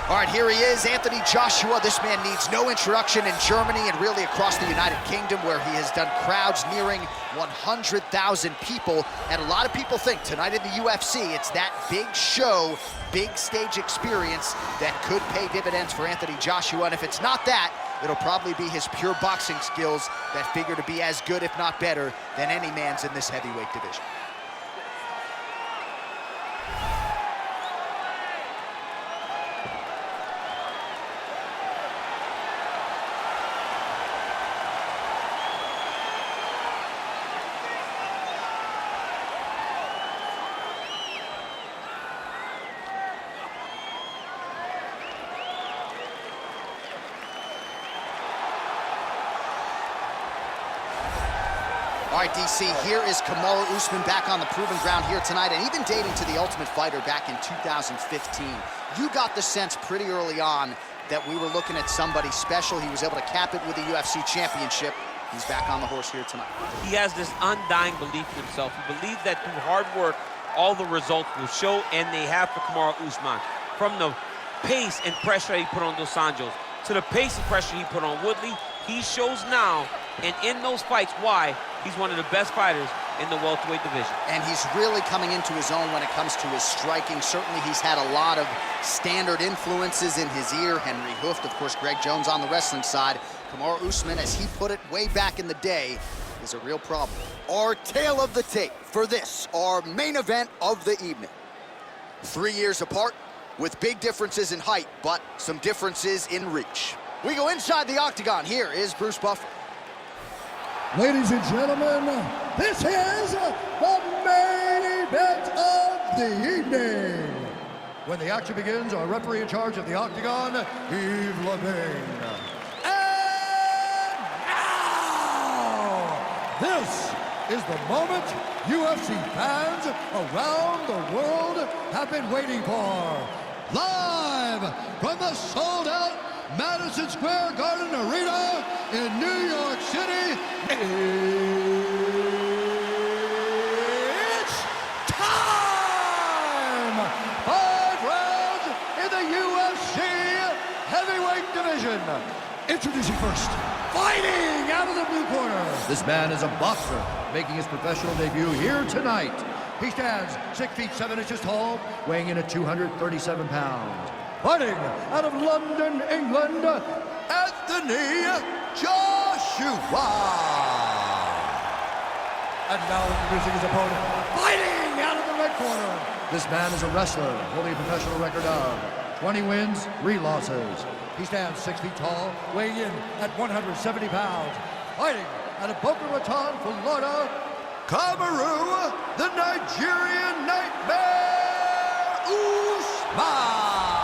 All right, here he is, Anthony Joshua. This man needs no introduction in Germany and really across the United Kingdom, where he has done crowds nearing 100,000 people. And a lot of people think tonight in the UFC, it's that big show, big stage experience that could pay dividends for Anthony Joshua. And if it's not that, it'll probably be his pure boxing skills that figure to be as good, if not better, than any man's in this heavyweight division. All right, DC, here is Kamaru Usman back on the proving ground here tonight, and even dating to the Ultimate Fighter back in 2015. You got the sense pretty early on that we were looking at somebody special. He was able to cap it with a UFC championship. He's back on the horse here tonight. He has this undying belief in himself. He believes that through hard work, all the results will show, and they have for Kamaru Usman. From the pace and pressure he put on Dos Anjos to the pace and pressure he put on Woodley, he shows now, and in those fights, why he's one of the best fighters in the welterweight division. And he's really coming into his own when it comes to his striking. Certainly he's had a lot of standard influences in his ear. Henry Hooft, of course, Greg Jones on the wrestling side. Kamaru Usman, as he put it way back in the day, is a real problem. Our tale of the tape for this, our main event of the evening. 3 years apart, with big differences in height, but some differences in reach. We go inside the octagon. Here is Bruce Buffer. Ladies and gentlemen, this is the main event of the evening. When the action begins, our referee in charge of the octagon, Yves Levine. And now, this is the moment UFC fans around the world have been waiting for. Live from the sold-out Madison Square Garden Arena in New York City, it's time! 5 rounds in the UFC heavyweight division. Introducing first, fighting out of the blue corner. This man is a boxer, making his professional debut here tonight. He stands 6 feet 7 inches tall, weighing in at 237 pounds. Fighting out of London, England, Anthony Joshua. And now introducing his opponent, fighting out of the red corner. This man is a wrestler, holding a professional record of 20 wins, 3 losses. He stands 6 feet tall, weighing in at 170 pounds. Fighting out of Boca Raton, Florida, Kamaru, the Nigerian Nightmare, Usman.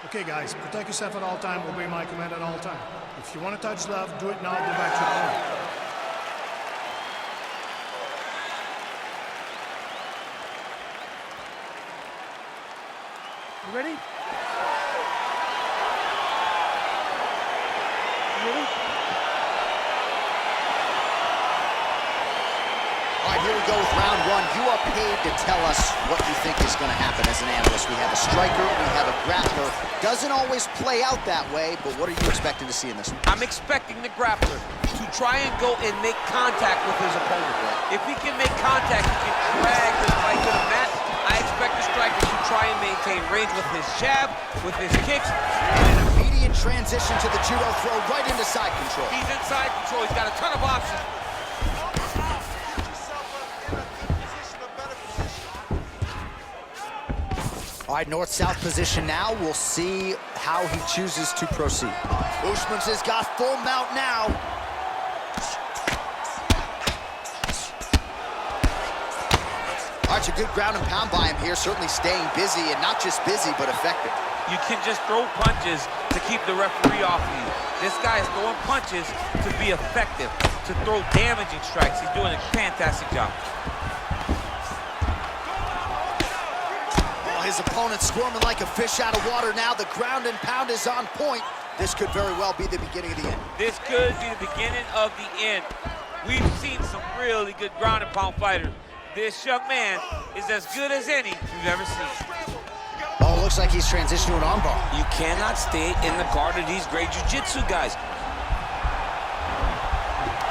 Okay, guys, protect yourself at all time, obey my command at all time. If you want to touch love, do it now, go back to your corner. You ready? You ready? All right, here we go with round 1. You are paid to tell us what you think is going to happen as an analyst. We have a striker, we have a grappler. Doesn't always play out that way, but what are you expecting to see in this one? I'm expecting the grappler to try and go and make contact with his opponent. If he can make contact, he can drag the fight to the mat. I expect the striker to try and maintain range with his jab, with his kicks. And an immediate transition to the judo throw right into side control. He's in side control. He's got a ton of options. All right, north-south position now. We'll see how he chooses to proceed. Usman's has got full mount now. All right, it's a good ground and pound by him here, certainly staying busy, and not just busy, but effective. You can just throw punches to keep the referee off of you. This guy is throwing punches to be effective, to throw damaging strikes. He's doing a fantastic job. His opponent squirming like a fish out of water now. The ground and pound is on point. This could very well be the beginning of the end. This could be the beginning of the end. We've seen some really good ground and pound fighters. This young man is as good as any we've ever seen. Oh, looks like he's transitioned to an armbar. You cannot stay in the guard of these great jiu-jitsu guys.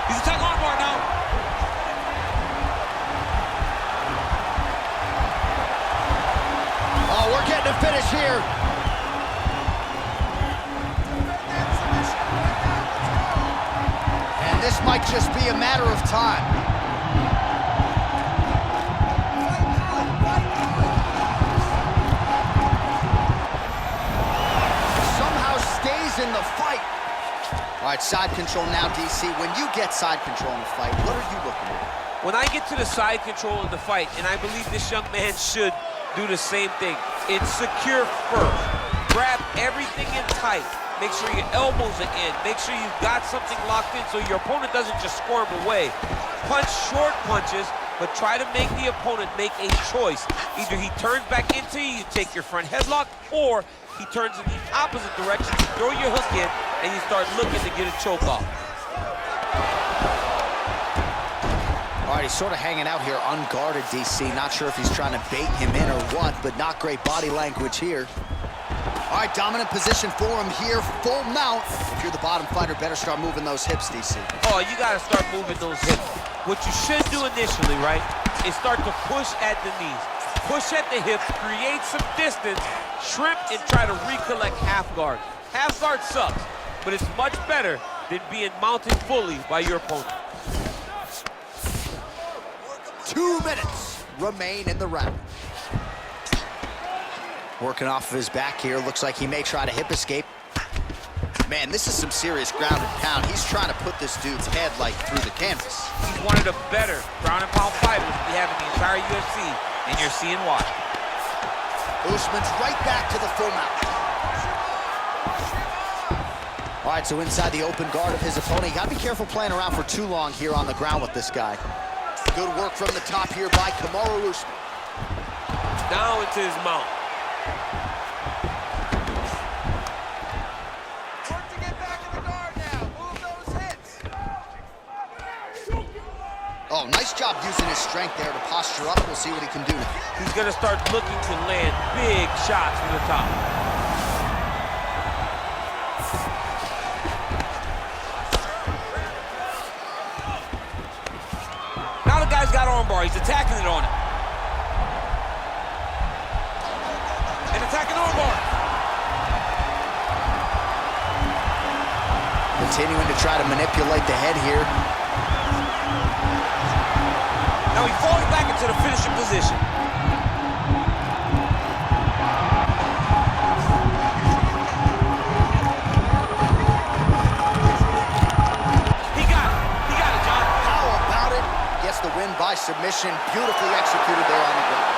He's attacking armbar now. Oh, we're getting a finish here. And this might just be a matter of time. In the fight. All right, side control now, DC. When you get side control in the fight, what are you looking at? When I get to the side control of the fight, and I believe this young man should do the same thing, it's secure first. Grab everything in tight. Make sure your elbows are in. Make sure you've got something locked in so your opponent doesn't just squirm away. Punch short punches, but try to make the opponent make a choice. Either he turns back into you, you take your front headlock, or he turns in the opposite direction, you throw your hook in, and you start looking to get a choke off. All right, he's sort of hanging out here unguarded, DC. Not sure if he's trying to bait him in or what, but not great body language here. All right, dominant position for him here, full mount. If you're the bottom fighter, better start moving those hips, DC. Oh, you got to start moving those hips. What you should do initially, right, is start to push at the knees. Push at the hips, create some distance, shrimp, and try to recollect half guard. Half guard sucks, but it's much better than being mounted fully by your opponent. 2 minutes remain in the round. Working off of his back here. Looks like he may try to hip escape. Man, this is some serious ground and pound. He's trying to put this dude's head, like, through the canvas. He's one of the better ground and pound fighters we have in the entire UFC, and you're seeing why. Usman's right back to the full mount. All right, so inside the open guard of his opponent. You gotta be careful playing around for too long here on the ground with this guy. Good work from the top here by Kamaru Usman. Now into his mount. Oh, nice job using his strength there to posture up. We'll see what he can do now. He's gonna start looking to land big shots from the top. Now the guy's got armbar. He's attacking it on him. And attacking armbar. Continuing to try to manipulate the head here. Now he falls back into the finishing position. He got it, John. How about it? Gets the win by submission. Beautifully executed there on the ground.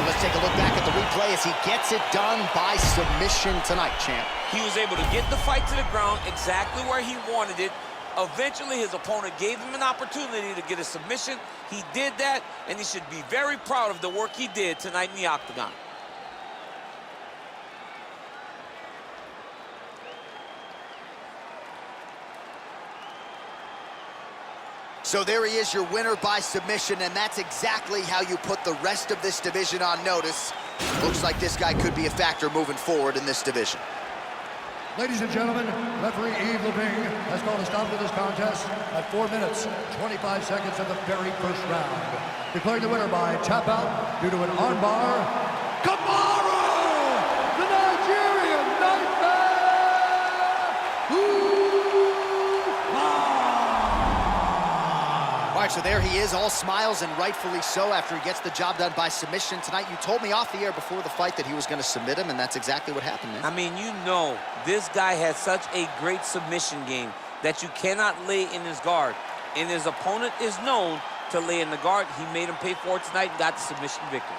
Let's take a look back at the replay as he gets it done by submission tonight, champ. He was able to get the fight to the ground exactly where he wanted it. Eventually, his opponent gave him an opportunity to get a submission. He did that, and he should be very proud of the work he did tonight in the octagon. So there he is, your winner by submission, and that's exactly how you put the rest of this division on notice. Looks like this guy could be a factor moving forward in this division. Ladies and gentlemen, referee Yves Levine has called a stop to this contest at 4 minutes, 25 seconds of the very first round. Declaring the winner by tap out due to an armbar, Kamaru, the Nigerian Nightmare! All right, so there he is, all smiles, and rightfully so after he gets the job done by submission tonight. You told me off the air before the fight that he was going to submit him, and that's exactly what happened, man. I mean, you know, this guy has such a great submission game that you cannot lay in his guard. And his opponent is known to lay in the guard. He made him pay for it tonight and got the submission victory.